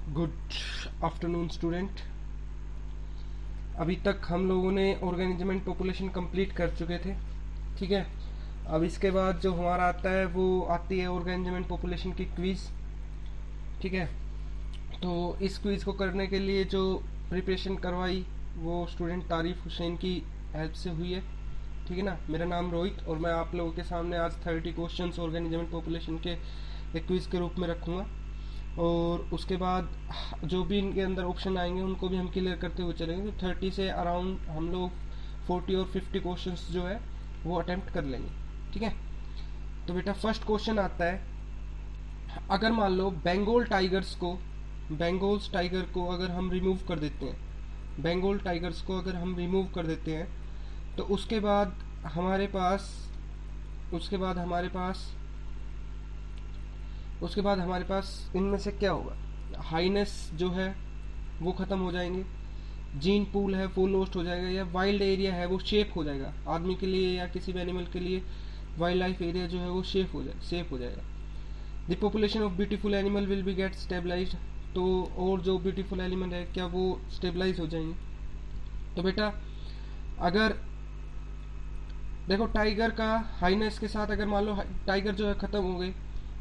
Good afternoon student. अभी तक हम लोगों ने ऑर्गेनिज्म एंड पॉपुलेशन कंप्लीट कर चुके थे। ठीक है, अब इसके बाद जो हमारा आता है वो आती है ऑर्गेनिज्म एंड पॉपुलेशन की क्विज। ठीक है, तो इस क्विज को करने के लिए जो प्रिपरेशन करवाई वो स्टूडेंट तारीफ हुसैन की हेल्प से हुई है। ठीक है ना, मेरा नाम रोहित और मैं आप लोगों के सामने आज 30 क्वेश्चंस ऑर्गेनिज्म एंड पॉपुलेशन के एक क्विज के रूप में रखूँगा और उसके बाद जो भी इनके अंदर ऑप्शन आएंगे उनको भी हम क्लियर करते हुए चलेंगे। तो 30 से अराउंड हम लोग 40 और 50 क्वेश्चंस जो है वो अटेम्प्ट कर लेंगे। ठीक है, तो बेटा फर्स्ट क्वेश्चन आता है, अगर मान लो बंगाल टाइगर को अगर हम रिमूव कर देते हैं, बंगाल टाइगर्स को अगर हम रिमूव कर देते हैं तो उसके बाद हमारे पास इनमें से क्या होगा। हाइनेस जो है वो खत्म हो जाएंगे, जीन पूल है वो लॉस्ट हो जाएगा, या वाइल्ड एरिया है वो शेप हो जाएगा। आदमी के लिए या किसी भी एनिमल के लिए वाइल्ड लाइफ एरिया जो है वो सेफ हो जाएगा। The population of beautiful animal will be get stabilized, तो और जो ब्यूटीफुल एनिमल है क्या वो स्टेबलाइज हो जाएंगे। तो बेटा अगर देखो टाइगर का हाइनेस के साथ अगर मान लो टाइगर जो है खत्म हो गई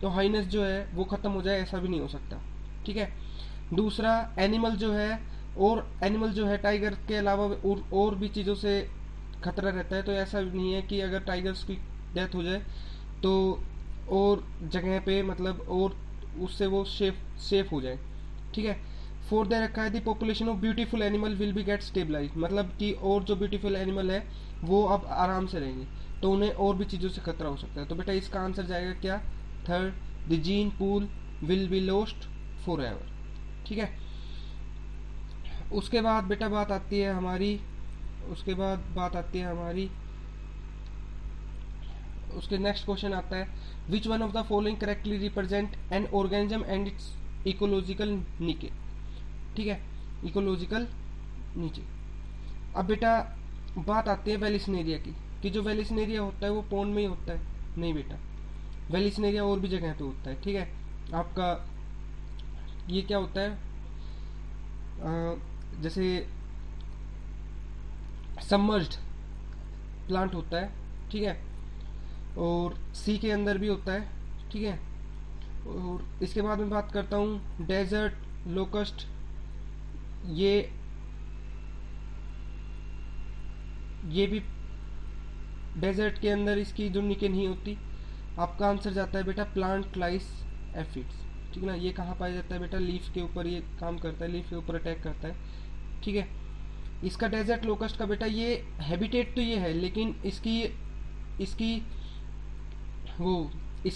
तो हाइनेस जो है वो खत्म हो जाए, ऐसा भी नहीं हो सकता। ठीक है, दूसरा एनिमल जो है टाइगर के अलावा और भी चीज़ों से खतरा रहता है। तो ऐसा नहीं है कि अगर टाइगर्स की डेथ हो जाए तो और जगह पे मतलब और उससे वो सेफ हो जाए। ठीक है, फोर्थ दे रखा है the population of beautiful animal will be get stabilize, मतलब कि और जो ब्यूटीफुल एनिमल है वो अब आराम से रहेंगे, तो उन्हें और भी चीज़ों से खतरा हो सकता है। तो बेटा इसका आंसर जाएगा क्या, third, the gene pool will be lost for ever. ठीक है, उसके बाद बेटा बात आती है हमारी उसके नेक्स्ट क्वेश्चन आता है, which one of the following correctly represent an organism and it's ecological नीचे। ठीक है, इकोलॉजिकल नीचे। अब बेटा बात आती है वेलिसनेरिया की, कि जो वेलिसनेरिया होता है वो पौंड में ही होता है। नहीं बेटा, वेलिसनेरिया और भी जगह पे होता है। ठीक है, आपका ये क्या होता है, जैसे सबमर्ज्ड प्लांट होता है। ठीक है, और सी के अंदर भी होता है। ठीक है, और इसके बाद मैं बात करता हूँ डेजर्ट लोकस्ट, ये भी डेजर्ट के अंदर इसकी जो निके नहीं होती। आपका आंसर जाता है बेटा प्लांट लाइस एफिड्स। ठीक है ना, ये कहाँ पाया जाता है बेटा, लीफ के ऊपर ये काम करता है, लीफ के ऊपर अटैक करता है। ठीक है, इसका डेजर्ट लोकस्ट का बेटा ये हैबिटेट तो ये है, लेकिन इसकी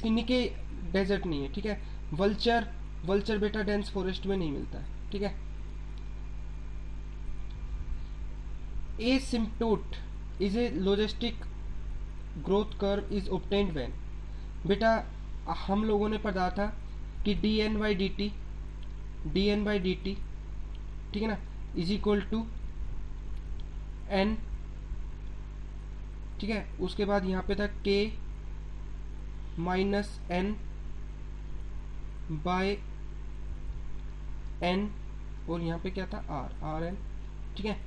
निके डेजर्ट नहीं है। ठीक है, वल्चर बेटा डेंस फॉरेस्ट में नहीं मिलता है। ठीक है, asymptote is a logistic growth curve is obtained when. बेटा हम लोगों ने पढ़ा था कि dn/dt ठीक है ना इज इक्वल टू n। ठीक है, उसके बाद यहाँ पे था k minus n by n, और यहाँ पे क्या था r n। ठीक है,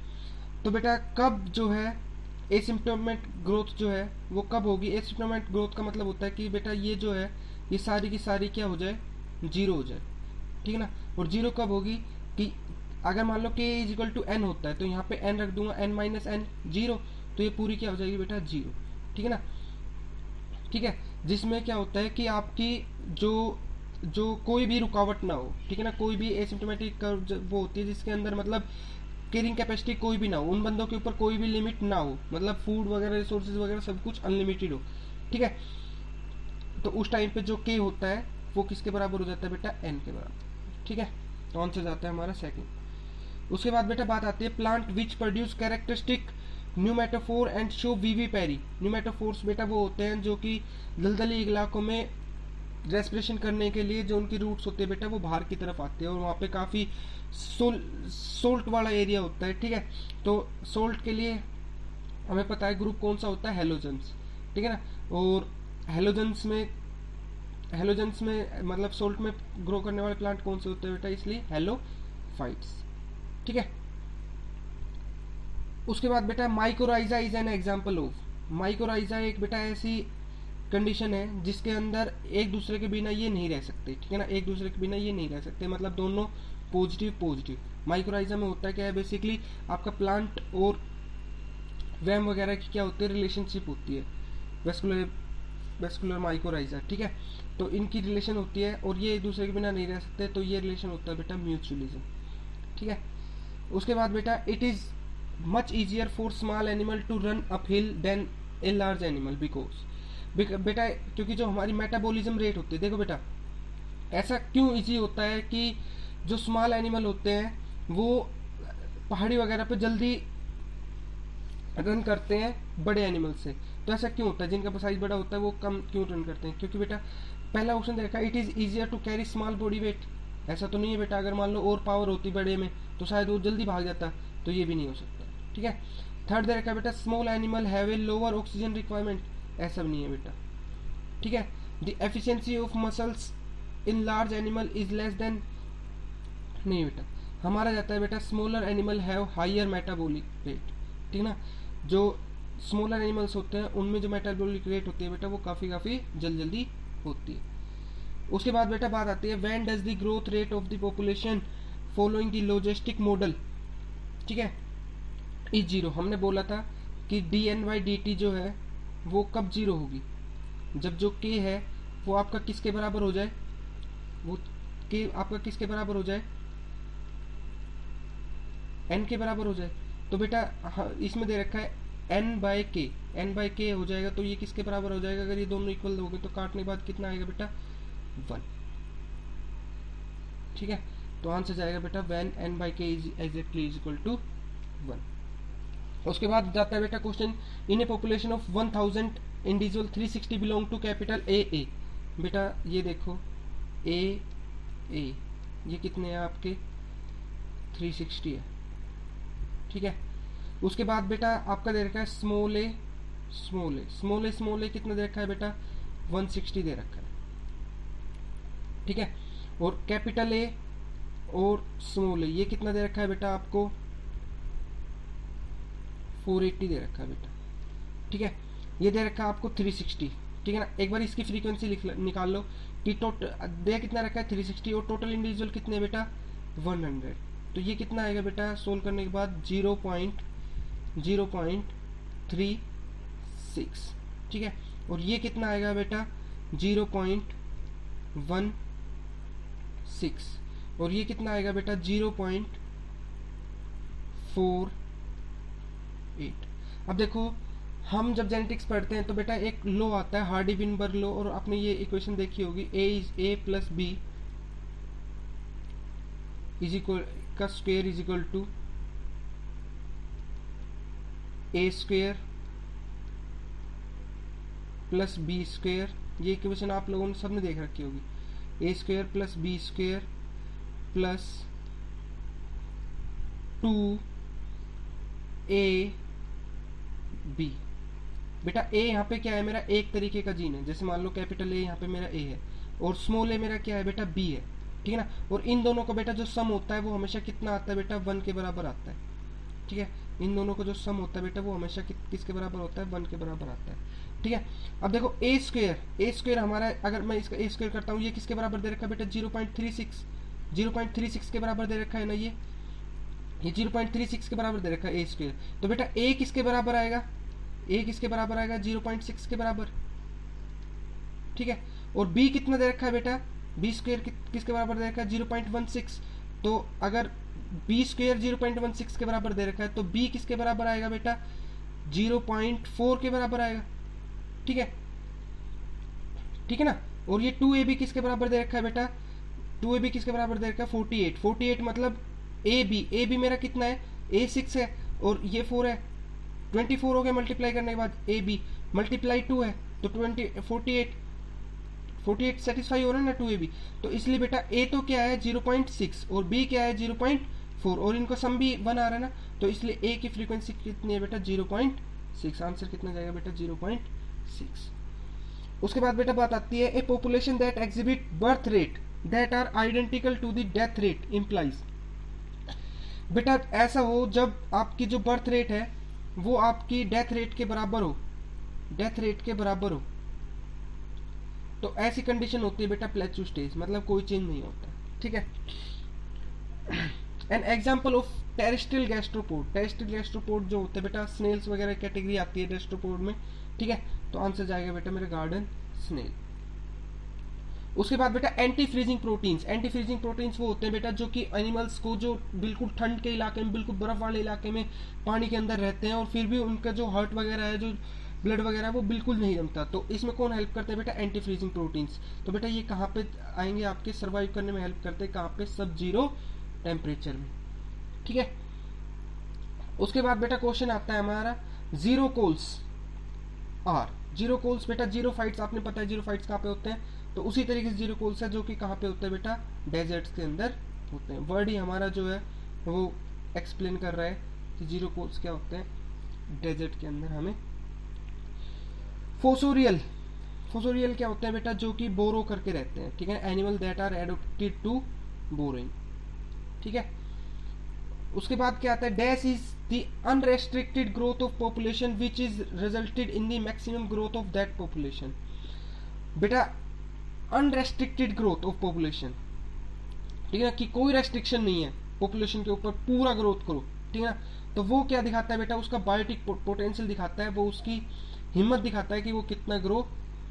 तो बेटा कब जो है एसिम्प्टोमेटिक ग्रोथ जो है वो कब होगी। एसिम्प्टोमेटिक ग्रोथ का मतलब होता है कि बेटा ये जो है ये सारी की सारी क्या हो जाए, जीरो हो जाए। ठीक है ना, और जीरो कब होगी कि अगर मान लो k is equal to n होता है तो यहाँ पे n रख दूंगा, n माइनस n जीरो, तो ये पूरी क्या हो जाएगी बेटा, जीरो। ठीक है ना, ठीक है, जिसमें क्या होता है कि आपकी जो कोई भी रुकावट ना हो। ठीक है ना, कोई भी एसिम्प्टोमेटिक वो होती है जिसके अंदर मतलब कैरिंग कैपेसिटी कोई भी ना हो, उन बंदों के ऊपर कोई भी लिमिट ना हो, मतलब फूड वगैरह रिसोर्सेज वगैरह सब कुछ अनलिमिटेड हो। ठीक है, तो उस टाइम पे जो के होता है वो किसके बराबर हो जाता है बेटा, एन के बराबर। ठीक है, तो आंसर जाता है हमारा सेकंड। उसके बाद बेटा बात आती है plant which produce characteristic pneumatophore and show vivipary. Pneumatophores बेटा वो होते हैं जो कि दलदली इलाकों में रेस्पिरेशन करने के लिए जो उनकी रूट्स होते हैं बेटा वो बाहर की तरफ आते हैं, और वहाँ पे काफ़ी सोल्ट वाला एरिया होता है। ठीक है, तो सोल्ट के लिए हमें पता है ग्रुप कौन सा होता है, हेलोजेंस। ठीक है ना, और हेलोजेंस में हेलोजेंस में मतलब सोल्ट में ग्रो करने वाले प्लांट कौन से होते हैं बेटा, इसलिए हेलोफाइट्स। ठीक है। उसके बाद बेटा mycorrhiza is an example of, mycorrhiza एक बेटा ऐसी कंडीशन है जिसके अंदर एक दूसरे के बिना ये नहीं रह सकते, ठीक है ना, एक दूसरे के बिना ये नहीं रह सकते, मतलब दोनों पॉजिटिव पॉजिटिव। माइक्रोराइजा में होता है क्या है, बेसिकली आपका प्लांट और वैम वगैरह की क्या होती है, रिलेशनशिप होती है, वेस्कुलर वेस्कुलर माइक्रोराइजा, ठीक है। तो इनकी रिलेशन होती है और ये एक दूसरे के बिना नहीं रह सकते, तो ये रिलेशन होता है बेटा म्यूचुअलिज्म, ठीक है। उसके बाद बेटा it is much easier for small animal to run up hill than a large animal, because बेटा क्योंकि जो हमारी मेटाबॉलिज्म रेट होती है, देखो बेटा ऐसा क्यों इजी होता है कि जो स्मॉल एनिमल होते हैं वो पहाड़ी वगैरह पे जल्दी रन करते हैं बड़े एनिमल से, तो ऐसा क्यों होता है, जिनका साइज बड़ा होता है वो कम क्यों रन करते हैं, क्योंकि बेटा पहला ऑप्शन देखा it is easier to carry small body weight, ऐसा तो नहीं है बेटा, अगर मान लो और पावर होती बड़े में तो शायद वो जल्दी भाग जाता, तो ये भी नहीं हो सकता, ठीक है। थर्ड दे रखा बेटा small animal have a lower oxygen requirement, ऐसा भी नहीं है बेटा, ठीक है। The efficiency of muscles in large animal is less than, नहीं बेटा, हमारा जाता है बेटा smaller animal have higher metabolic rate, ठीक ना, जो स्मॉलर एनिमल्स होते हैं उनमें जो मेटाबॉलिक रेट होती है बेटा वो काफ़ी जल्दी होती है। उसके बाद बेटा बात आती है when does the growth rate of the population following the logistic model, ठीक है, इज जीरो। हमने बोला था कि dN/dt जो है वो कब जीरो होगी, जब जो k है वो आपका किसके बराबर हो जाए, वो k आपका किसके बराबर हो जाए, n के बराबर हो जाए। तो बेटा इसमें दे रखा है n/k हो जाएगा, तो ये किसके बराबर हो जाएगा, अगर ये दोनों इक्वल हो गए तो काटने के बाद कितना आएगा बेटा 1, ठीक है। तो आंसर जाएगा बेटा when n/k is exactly is equal to 1। उसके बाद जाता है बेटा question in a population of 1000 individual 360 belong to capital A. बेटा ये देखो ए ये कितने हैं आपके 360 है, ठीक है। उसके बाद बेटा आपका दे रखा है स्मॉल ए कितना दे रखा है बेटा 160 दे रखा है, ठीक है। और कैपिटल ए और स्मॉल ए ये कितना दे रखा है बेटा आपको 480 दे रखा है बेटा, ठीक है। ये दे रखा है आपको 360, ठीक है ना। एक बार इसकी फ्रीक्वेंसी निकाल लो कि दे कितना रखा है 360 और टोटल इंडिविजुअल कितने बेटा 100, तो ये कितना आएगा बेटा सोल्व करने के बाद 0.36, ठीक है। और ये कितना आएगा बेटा 0.16 और ये कितना आएगा बेटा 0.48। अब देखो हम जब जेनेटिक्स पढ़ते हैं तो बेटा एक लॉ आता है हार्डी विनबर्ग लॉ, और आपने ये इक्वेशन देखी होगी a plus B is equal का square is equal to A square plus B square, ये इक्वेशन आप लोगों ने सबने देख रखी होगी, A square plus B square plus 2ab। बेटा ए यहाँ पे क्या है मेरा एक तरीके का जीन है, जैसे मान लो कैपिटल ए यहाँ पे मेरा ए है और स्मॉल ए मेरा क्या है बेटा बी है, ठीक है ना। और इन दोनों का बेटा जो सम होता है वो हमेशा कितना आता है बेटा 1 के बराबर आता है, ठीक है। इन दोनों का जो सम होता है बेटा वो हमेशा किसके बराबर होता है 1 के बराबर आता है, ठीक है। अब देखो ए स्क्वायर हमारा, अगर मैं इसका ए स्क्वायर करता हूँ ये किसके बराबर दे रखा है बेटा 0.36 के बराबर दे रखा है ना, ये 0.36 के बराबर दे रखा है ए स्क्वायर। तो बेटा ए किसके बराबर आएगा, 0.6 के बराबर, ठीक है। और बी कितना दे रखा है बेटा बी स्क्वायर किसके बराबर दे रखा है 0.16, तो अगर बी स्क्वायर 0.16 के बराबर दे रखा है तो बी किसके बराबर आएगा बेटा 0.4 के बराबर आएगा, ठीक है, ठीक है ना। और ये 2ab किसके बराबर दे रखा है बेटा 2ab किसके बराबर दे रखा है 48 मतलब ab मेरा कितना है a 6 है और ये 4 है, 24 हो गया मल्टीप्लाई करने के बाद ab मल्टीप्लाई 2 है तो 48 सेटिस्फाई हो रहा है ना 2ab। तो इसलिए बेटा a तो क्या है 0.6 और b क्या है 0.4 और इनका सम भी 1 आ रहा है ना, तो इसलिए a की फ्रीक्वेंसी कितनी है बेटा 0.6। आंसर कितना जाएगा बेटा 0.6। उसके बाद बेटा बात आती है a population that exhibit birth rate that are identical to the death rate implies. बेटा ऐसा हो जब आपकी जो बर्थ रेट है वो आपकी डेथ रेट के बराबर हो, डेथ रेट के बराबर हो, तो ऐसी कंडीशन होती है बेटा प्लेटू स्टेज, मतलब कोई चेंज नहीं होता। ठीक है। An example of terrestrial gastropod, terrestrial gastropod जो होते हैं बेटा स्नेल्स वगैरह कैटेगरी आती है गैस्ट्रोपोड में। ठीक है, तो आंसर जाएगा बेटा मेरा गार्डन स्नेल। उसके बाद बेटा anti freezing proteins, anti freezing proteins वो होते हैं बेटा जो कि एनिमल्स को जो बिल्कुल ठंड के इलाके में, बिल्कुल बर्फ वाले इलाके में पानी के अंदर रहते हैं और फिर भी उनका जो हार्ट वगैरह है, जो ब्लड वगैरह है वो बिल्कुल नहीं जमता, तो इसमें कौन हेल्प करते हैं बेटा एंटी फ्रीजिंग प्रोटीन्स। तो बेटा ये कहाँ पे आएंगे आपके सर्वाइव करने में हेल्प करते हैं, कहाँ पे, सब जीरो टेम्परेचर में। ठीक है। उसके बाद बेटा क्वेश्चन आता है हमारा xerocoles are, xerocoles बेटा जीरो फाइट्स, आपने पता है जीरो फाइट्स कहाँ पे होते हैं, तो उसी तरीके से जीरो कोल्स है जो कि कहाँ पे होते हैं बेटा डेजर्ट्स के अंदर होते हैं। वर्ड ही हमारा जो है वो एक्सप्लेन कर रहा है कि जीरो कोल्स क्या होते हैं डेजर्ट के अंदर हमें। फोसोरियल, फोसोरियल क्या होते हैं बेटा जो कि बोरो करके रहते हैं। ठीक है, animal that are adopted to boring. ठीक है। उसके बाद क्या आता है dash is the unrestricted growth of population which is resulted in the maximum growth of that population. बेटा अनरेस्ट्रिक्टेड ग्रोथ ऑफ पॉपुलेशन, ठीक है ना, कि कोई रेस्ट्रिक्शन नहीं है पॉपुलेशन के ऊपर, पूरा ग्रोथ करो। ठीक है ना, तो वो क्या दिखाता है बेटा उसका बायोटिक पोटेंशियल दिखाता है, वो उसकी हिम्मत दिखाता है कि वो कितना ग्रो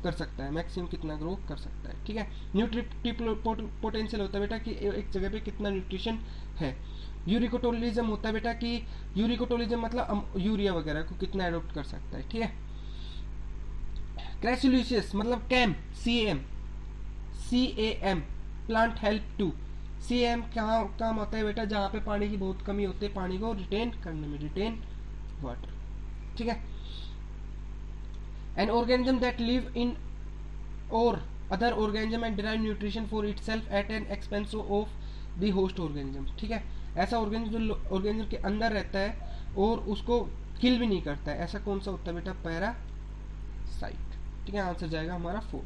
कर सकता है, मैक्सिमम कितना ग्रो कर सकता है। ठीक है। न्यूट्रिटिव पोटेंशियल होता है बेटा कि एक जगह पे कितना न्यूट्रिशन है। यूरिकोटोलिज्म होता है बेटा कि यूरिकोटोलिज्म मतलब यूरिया वगैरह को कितना एडोप्ट कर सकता है। ठीक है। क्रैसुलिशियस मतलब cam, CAM plant help to, CAM कहाँ काम आता है बेटा जहाँ पे पानी की बहुत कमी होती है, पानी को रिटेन करने में, रिटेन वाटर। ठीक है। An organism that live in another organism and derive nutrition for itself at an expense of the host organism. ठीक है, ऐसा ऑर्गेनिज्म जो ऑर्गेनिज्म के अंदर रहता है और उसको किल भी नहीं करता है, ऐसा कौन सा होता है बेटा पैरासाइट। ठीक है, आंसर जाएगा हमारा 4।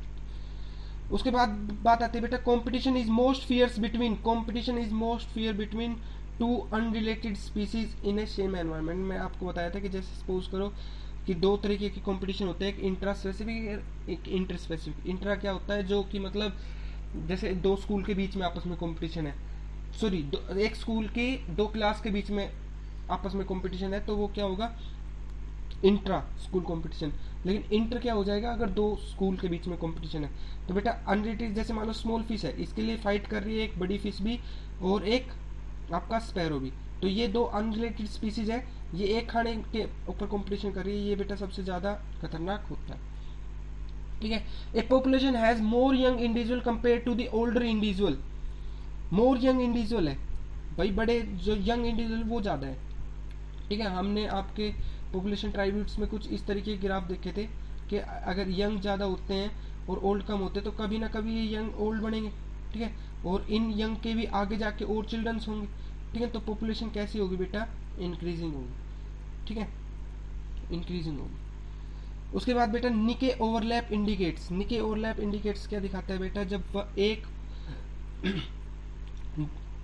उसके बाद बात आती है बेटा competition is most fierce between, competition is most fear between two unrelated species in a same environment. मैं आपको बताया था कि जैसे सपोज करो कि दो तरीके की कंपटीशन होते हैं, एक इंट्रा स्पेसिफिक एक इंटर स्पेसिफिक। इंट्रा क्या होता है जो कि मतलब जैसे दो स्कूल के बीच में आपस में कंपटीशन है, सॉरी एक स्कूल की दो क्लास के बीच में आपस में कंपटीशन है, तो वो क्या होगा इंट्रा स्कूल कंपटीशन। लेकिन इंटर क्या हो जाएगा अगर दो स्कूल के बीच में कंपटीशन है, तो बेटा अनरिलेटेड जैसे मान लो स्मॉल फिश है, इसके लिए फाइट कर रही है एक बड़ी फिश भी और एक आपका स्पैरो भी, तो ये दो अनरिलेटेड स्पीसीज है, ये एक खाने के ऊपर कंपटीशन कर रही है, ये बेटा सबसे ज्यादा खतरनाक होता है। ठीक है। A population has more young individual compare to the older individual, more young individual है भाई, बड़े जो यंग इंडिविजुअल वो ज्यादा है। ठीक है, हमने आपके पॉपुलेशन ट्राइब्यूट्स में कुछ इस तरीके के ग्राफ देखे थे कि अगर यंग ज़्यादा होते हैं और ओल्ड कम होते हैं तो कभी ना कभी ये यंग ओल्ड बनेंगे। ठीक है, और इन यंग के भी आगे जाके और चिल्ड्रंस होंगे। ठीक है, तो पॉपुलेशन कैसी होगी बेटा इंक्रीजिंग होगी। ठीक है, इंक्रीजिंग होगी। उसके बाद बेटा निके ओवरलैप इंडिकेट्स, निके ओवरलैप इंडिकेट्स क्या दिखाता है बेटा जब वह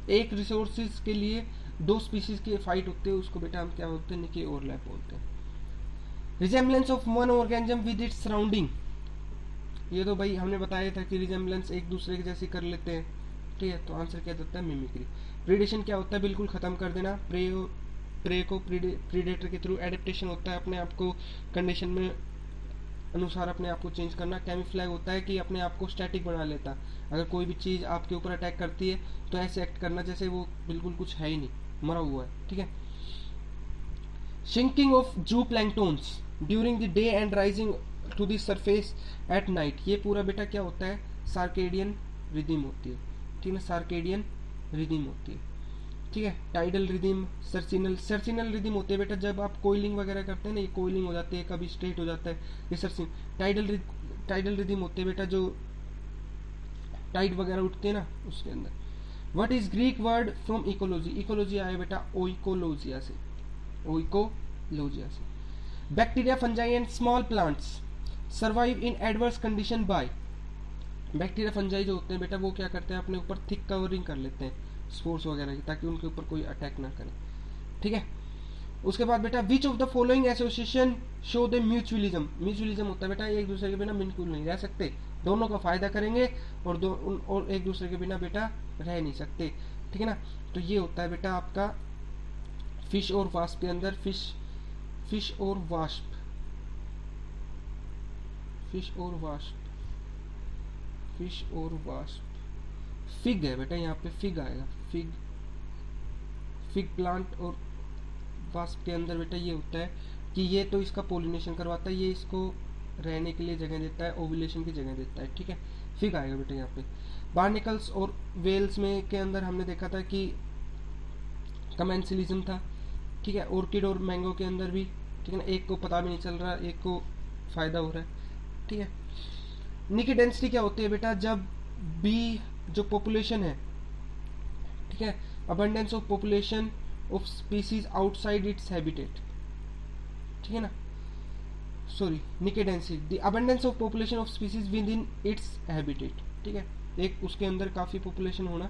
एक रिसोर्सेज के लिए दो स्पीशीज के फाइट होते हैं, उसको बेटा हम क्या बोलते हैं निके ओवरलैप बोलते हैं। Resemblance of one organism with its surrounding, ये तो भाई हमने बताया था कि रिजेम्बलेंस एक दूसरे के जैसी कर लेते हैं। ठीक है, तो आंसर क्या होता है मिमिक्री। प्रीडेशन क्या होता है बिल्कुल खत्म कर देना, प्रे को प्रीडेटर के थ्रू एडेप्टेशन होता है अपने आप को कंडीशन में अनुसार अपने आप को चेंज करना। कैमोफ्लेज होता है कि अपने आप को स्टैटिक बना लेता, अगर कोई भी चीज़ आपके ऊपर अटैक करती है तो ऐसे एक्ट करना जैसे वो बिल्कुल कुछ है ही नहीं, मरा हुआ है। ठीक है। Sinking of zooplanktons during the day and rising to the surface at night, ये पूरा बेटा क्या होता है सार्केडियन रिदम होती है। ठीक है, सार्केडियन रिदम होती है। ठीक है, टाइडल रिदम, सर्सिनल रिदम होते हैं बेटा जब आप कोइलिंग वगैरह करते हैं ना, ये कोइलिंग हो जाती है, कभी स्ट्रेट हो जाता है, ये सर्सिन। टाइडल रिदम होते हैं बेटा जो टाइड वगैरह उठते हैं ना उसके अंदर। What is Greek word from ecology, ecology आया बेटा ओइकोलॉजिया से, ओइकोलॉजिया से। Bacteria, fungi and small plants, survive in adverse condition bye, bacteria fungi जो होते हैं बेटा वो क्या करते हैं, अपने ऊपर थिक कवरिंग कर लेते हैं स्पोर्स वगैरह की, ताकि उनके ऊपर कोई अटैक ना करे। ठीक है, उसके बाद बेटा which of the following association show the mutualism, mutualism होता है बेटा एक दूसरे के बिना बिल्कुल नहीं रह सकते, दोनों का फायदा करेंगे और एक दूसरे के बिना बेटा रह नहीं सकते। ठीक है ना, तो ये होता है बेटा आपका फिश और वास्प के अंदर, फिश और वास्प, फिश और वास्प, फिश और वास्प, फिग है बेटा, यहाँ पे फिग आएगा, फिग प्लांट और वास्प के अंदर बेटा ये होता है कि ये तो इसका पोलिनेशन करवाता है, ये इसको रहने के लिए जगह देता है, ओव्यूलेशन की जगह देता है। ठीक है, फिग आएगा बेटा यहाँ पे। बार्निकल्स और वेल्स में के अंदर हमने देखा था कि कमेंसिलिज्म था। ठीक है, ऑर्किड और मैंगो के अंदर भी, ठीक है ना, एक को पता भी नहीं चल रहा, एक को फायदा हो रहा है। ठीक है, निकी डेंसिटी क्या होती है बेटा, जब बी जो पॉपुलेशन है, ठीक है, abundance of population of species outside its habitat, ठीक है ना, सॉरी निकी density the abundance of population of species within its habitat. ठीक है, एक उसके अंदर काफी पॉपुलेशन होना,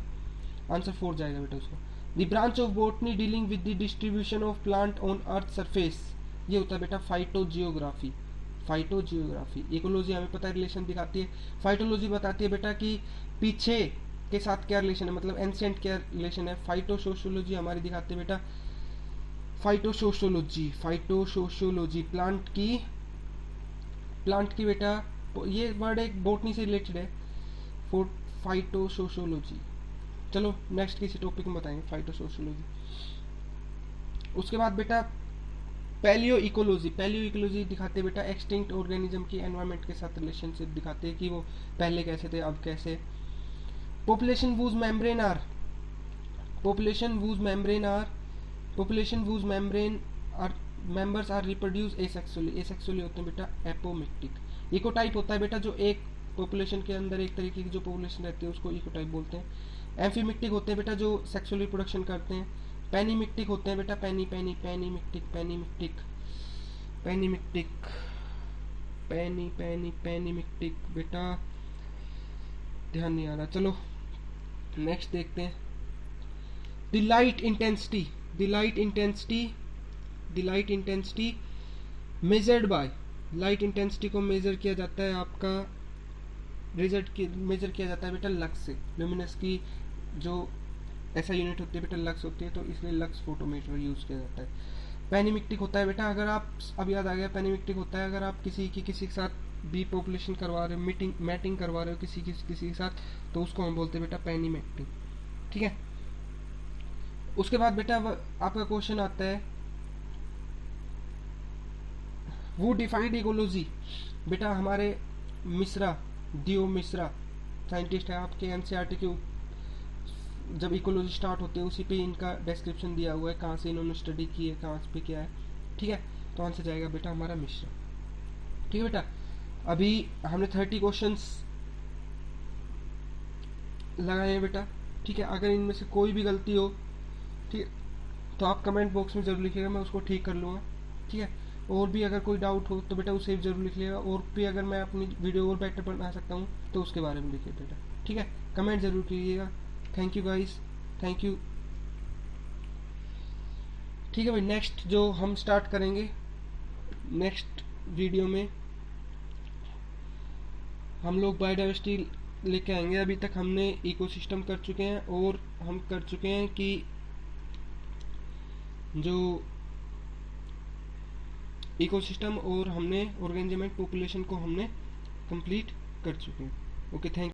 आंसर 4 जाएगा बेटा उसका। The branch of botany dealing with the distribution of plant on earth surface, ये होता है बेटा फाइटोजियोग्राफी, फाइटोजियोग्राफी। इकोलॉजी हमें पता है रिलेशन दिखाती है, फाइटोलॉजी बताती है बेटा कि पीछे के साथ क्या रिलेशन है, मतलब एंशिएंट क्या रिलेशन है। फाइटोसोशियोलॉजी हमारी दिखाती है बेटा फाइटोसोशियोलॉजी, फाइटोसोशियोलॉजी प्लांट की बेटा, ये वर्ड एक बॉटनी से रिलेटेड है, फाइटोसोशियोलॉजी। चलो नेक्स्ट किसी टॉपिक में बताएंगे फाइटोसोशियोलॉजी। उसके बाद बेटा पैलियो इकोलॉजी, पैलियो इकोलॉजी दिखाते हैं बेटा एक्सटिंक्ट ऑर्गेनिज्म की एनवायरनमेंट के साथ रिलेशनशिप दिखाते हैं कि वो पहले कैसे थे अब कैसे। Population whose membrane are, population whose membrane are members are reproduce asexually, asexually होते हैं बेटा एपोमिक्टिक। इकोटाइप होता है बेटा जो एक पॉपुलेशन के अंदर एक तरीके की जो पॉपुलेशन रहती है उसको इकोटाइप बोलते हैं। एम्फीमिक्टिक होते हैं बेटा जो सेक्सुअल रिप्रोडक्शन करते हैं। पैनीमिक्टिक होते हैं बेटा पैनीमिक्टिक बेटा ध्यान नहीं आ रहा, चलो नेक्स्ट देखते हैं। The light intensity measured by, light intensity को मेजर किया जाता है आपका मेजर किया जाता है बेटा लक्स से। ल्यूमिनस की जो ऐसा यूनिट होती है बेटा लक्स होती है, तो इसलिए लक्स फोटोमीटर यूज किया जाता है। पैनीमिक्टिक होता है बेटा, अगर आप अब याद आ गया, पैनीमिक्टिक होता है अगर आप किसी के साथ बी पॉपुलेशन करवा रहे हो, मैटिंग करवा रहे हो किसी के साथ, तो उसको हम बोलते हैं बेटा पैनीमिक्टिक। ठीक है, उसके बाद बेटा आपका क्वेश्चन आता है वो डिफाइंड इकोलॉजी, बेटा हमारे दियो मिश्रा साइंटिस्ट है आपके एनसीईआरटी के, जब इकोलॉजी स्टार्ट होते हैं उसी पे इनका डिस्क्रिप्शन दिया हुआ है, कहाँ से इन्होंने स्टडी की है, कहाँ पे क्या है। ठीक है, तो आंसर जाएगा बेटा हमारा मिश्रा। ठीक है बेटा, अभी हमने 30 क्वेश्चंस लगाए हैं बेटा। ठीक है, अगर इनमें से कोई भी गलती हो, ठीक है, तो आप कमेंट बॉक्स में जरूर लिखिएगा, मैं उसको ठीक कर लूँगा। ठीक है, और भी अगर कोई डाउट हो तो बेटा उसे भी जरूर लिख लिएगा, और भी अगर मैं अपनी वीडियो और बेटर बना सकता हूँ तो उसके बारे में लिखिए बेटा। ठीक है, कमेंट जरूर कीजिएगा। Thank you guys, thank you. ठीक है भाई, नेक्स्ट जो हम स्टार्ट करेंगे नेक्स्ट वीडियो में हम लोग बायोडाइवर्सिटी लेके आएंगे। अभी तक हमने इकोसिस्टम कर चुके हैं और हम कर चुके हैं कि जो इकोसिस्टम और हमने ऑर्गेनिज्म एंड पॉपुलेशन को हमने कंप्लीट कर चुके हैं। Okay, thank